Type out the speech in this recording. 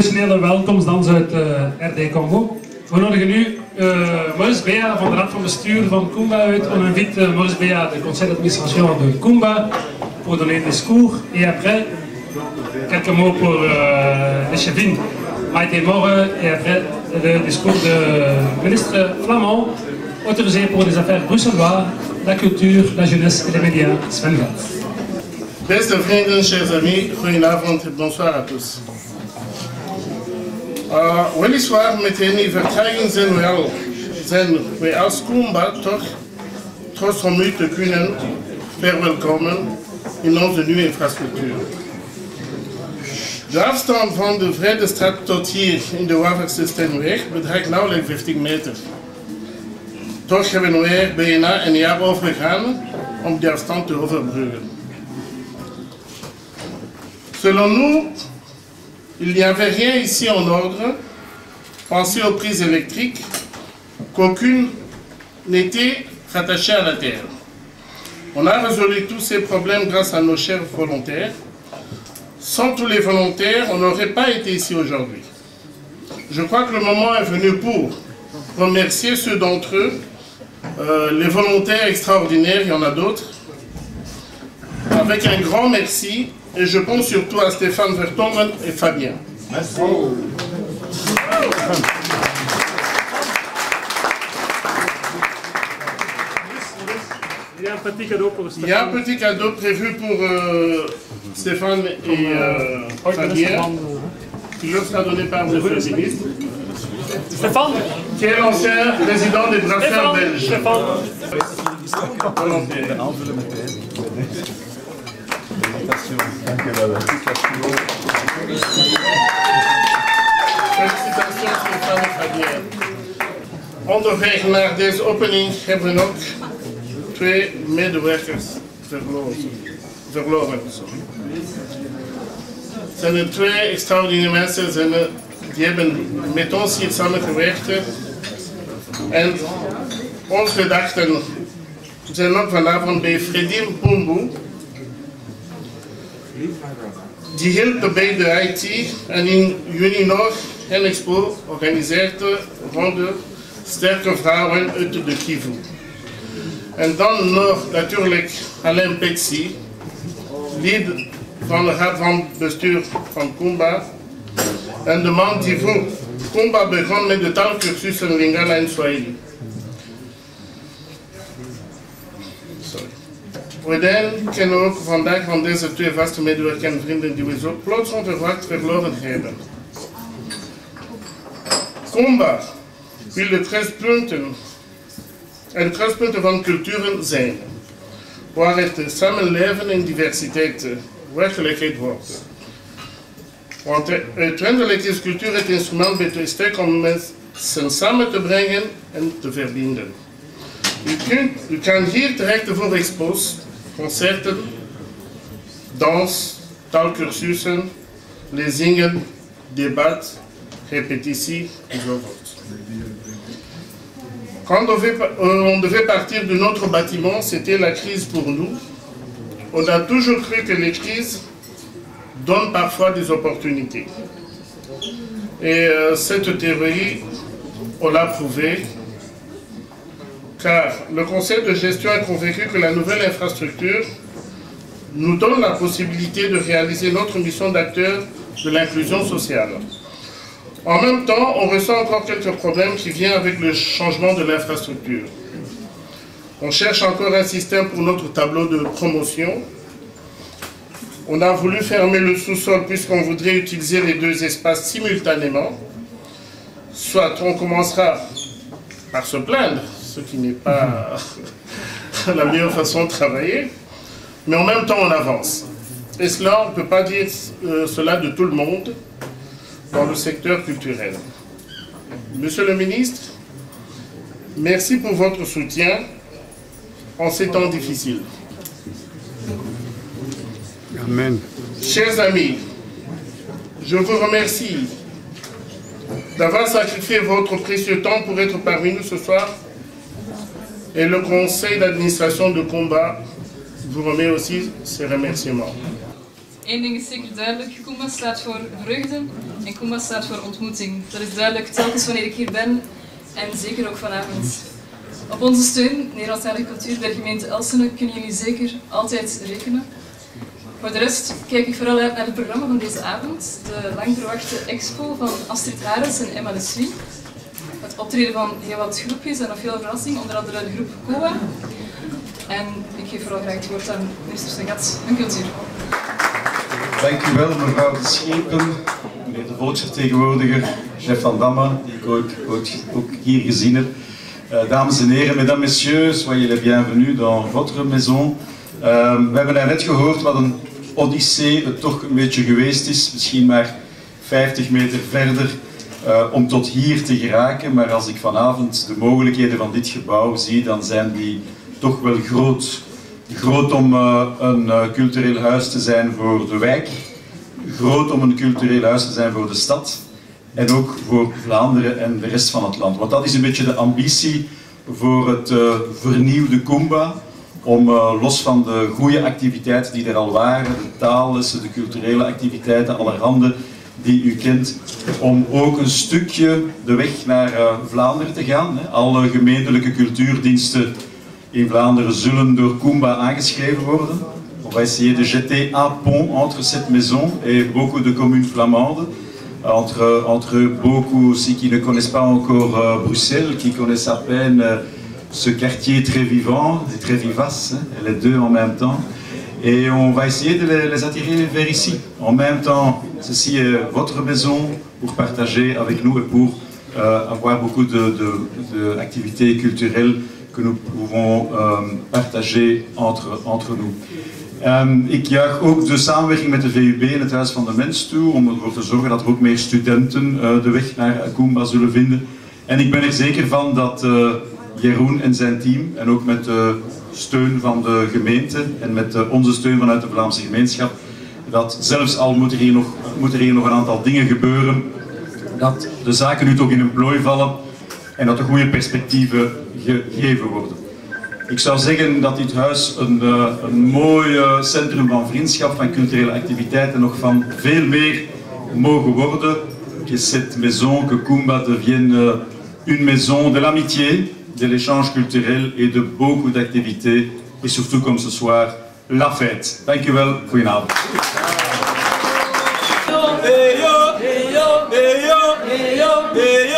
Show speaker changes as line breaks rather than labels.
traditionele welkomstdans uit RD Congo. We nodigen nu Maurice Bea van de Raad van Bestuur van Kumba uit. On invite Maurice Bea de conseil d'administration de Kumba pour donner un discours. Et après, quelques mots pour l'échevine Maïté Morre. Et après, le discours du ministre flamand, autorisé pour les affaires bruxellois, la culture, la jeunesse et les médias, Sven Gat.
Beste vrienden, chers amis, goedenavond en bonsoir à tous. Weliswaar met die vertraging zijn wij als Kumba toch trots om u te kunnen verwelkomen in onze nieuwe infrastructuur. De afstand van de Vredestraat tot hier in de Waversysteemweg bedraagt nauwelijks 15 meter. Toch hebben we er bijna een jaar over gegaan om die afstand te overbruggen. Selon nous, il n'y avait rien ici en ordre. Pensez aux prises électriques, qu'aucune n'était rattachée à la terre. On a résolu tous ces problèmes grâce à nos chers volontaires. Sans tous les volontaires, on n'aurait pas été ici aujourd'hui. Je crois que le moment est venu pour remercier ceux d'entre eux, les volontaires extraordinaires, il y en a d'autres, avec un grand merci. Et je pense surtout à Stéphane Vertongen et Fabien. Merci.
Il y a un petit cadeau pour Stéphane.
Il y a un petit cadeau prévu pour Stéphane et Fabien, qui leur sera donné par le ministre.
Stéphane,
qui est l'ancien président des brasseurs belges.
Stéphane.
Felicitations Stéphane en Fabien. Onderweg naar deze opening hebben we ook 2 medewerkers verloren. Het zijn 2 extraordinaire mensen die hebben met ons hier samengewerkt. En onze gedachten zijn ook vanavond bij Fredim Pumbu. Die hielp bij de IT en in juni nog een expo organiseerde rond de sterke vrouwen uit de Kivu. En dan nog natuurlijk Alain Petsi, lid van de Raad van Bestuur van Kumba. En de man die voor Kumba begon met de taalkursussen Lingala en Swahili. We denken ook vandaag van deze 2 vaste medewerkers en vrienden die we zo plots onverwacht verloren hebben. Kumba wil de kruispunten van culturen zijn, waar het samenleven in diversiteit werkelijkheid wordt. Want uiteindelijk is cultuur het instrument beter om mensen samen te brengen en te verbinden. U kan hier terecht voor expos, concerten, dans, taalkursussen, lezingen, debat, repetitie enzovoort. Quand on devait partir de notre bâtiment, c'était la crise pour nous. On a toujours cru que les crises donnent parfois des opportunités. Et cette théorie, on l'a prouvé. Car le conseil de gestion est convaincu que la nouvelle infrastructure nous donne la possibilité de réaliser notre mission d'acteur de l'inclusion sociale. En même temps, on ressent encore quelques problèmes qui viennent avec le changement de l'infrastructure. On cherche encore un système pour notre tableau de promotion. On a voulu fermer le sous-sol puisqu'on voudrait utiliser les 2 espaces simultanément. Soit on commencera par se plaindre, ce qui n'est pas la meilleure façon de travailler, mais en même temps on avance. Et cela, on ne peut pas dire cela de tout le monde dans le secteur culturel. Monsieur le ministre, merci pour votre soutien en ces temps difficiles.
Amen.
Chers amis, je vous remercie d'avoir sacrifié votre précieux temps pour être parmi nous ce soir. Et le conseil d'administration de Kumba vous remet aussi ses remerciements.
Eén ding is zeker duidelijk, Kumba staat voor vreugde en Kumba staat voor ontmoeting. Dat is duidelijk telkens wanneer ik hier ben en zeker ook vanavond. Op onze steun, Nederlandstalige cultuur bij de gemeente Elsene, kunnen jullie zeker altijd rekenen. Voor de rest kijk ik vooral uit naar het programma van deze avond, de lang verwachte expo van Astrid Hares en Emma de Suy. Het optreden van heel wat groepjes en nog veel verrassing, onder andere de groep Koa. En ik geef vooral graag het woord aan minister Segat van Cultuur.
Dank u wel, mevrouw de Schepen, meneer de volksvertegenwoordiger, chef van Damme, die ik ook hier gezien heb. Dames en heren, mesdames, messieurs, soyez les bienvenus dans votre maison. We hebben net gehoord wat een odyssee het toch een beetje geweest is, misschien maar 50 meter verder om tot hier te geraken. Maar als ik vanavond de mogelijkheden van dit gebouw zie, dan zijn die toch wel groot. Groot om een cultureel huis te zijn voor de wijk, groot om een cultureel huis te zijn voor de stad en ook voor Vlaanderen en de rest van het land. Want dat is een beetje de ambitie voor het vernieuwde Kumba, om los van de goede activiteiten die er al waren, de taallessen, de culturele activiteiten, allerhande die u kent, om ook een stukje de weg naar Vlaanderen te gaan. Alle gemeentelijke cultuurdiensten in Vlaanderen zullen door Kumba aangeschreven worden. On va essayer de jeter un pont entre cette maison et beaucoup de communes flamandes, entre beaucoup aussi qui ne connaissent pas encore Bruxelles, qui connaissent à peine ce quartier très vivant et très vivace, les deux en même temps. Et on va essayer de les attirer vers ici. En même temps, ceci est votre maison pour partager avec nous et pour avoir beaucoup d'activités culturelles que nous pouvons partager entre nous. Ik juich ook de samenwerking met de VUB en het Huis van de Mens toe om ervoor te zorgen dat er ook meer studenten de weg naar Kumba zullen vinden. En ik ben er zeker van dat Jeroen en zijn team, en ook met de steun van de gemeente en met onze steun vanuit de Vlaamse gemeenschap, dat zelfs al moeten er hier nog een aantal dingen gebeuren, dat de zaken nu toch in een plooi vallen en dat er goede perspectieven gegeven worden. Ik zou zeggen dat dit huis een mooi centrum van vriendschap, van culturele activiteiten, nog van veel meer mogen worden. Que cette maison, que Kumba devienne une maison de l'amitié, de l'échange culturel et de beaucoup d'activités, et surtout comme ce soir, la fête. Dank u wel, goedenavond. Hey yo, hey yo, hey yo, hey yo, hey yo.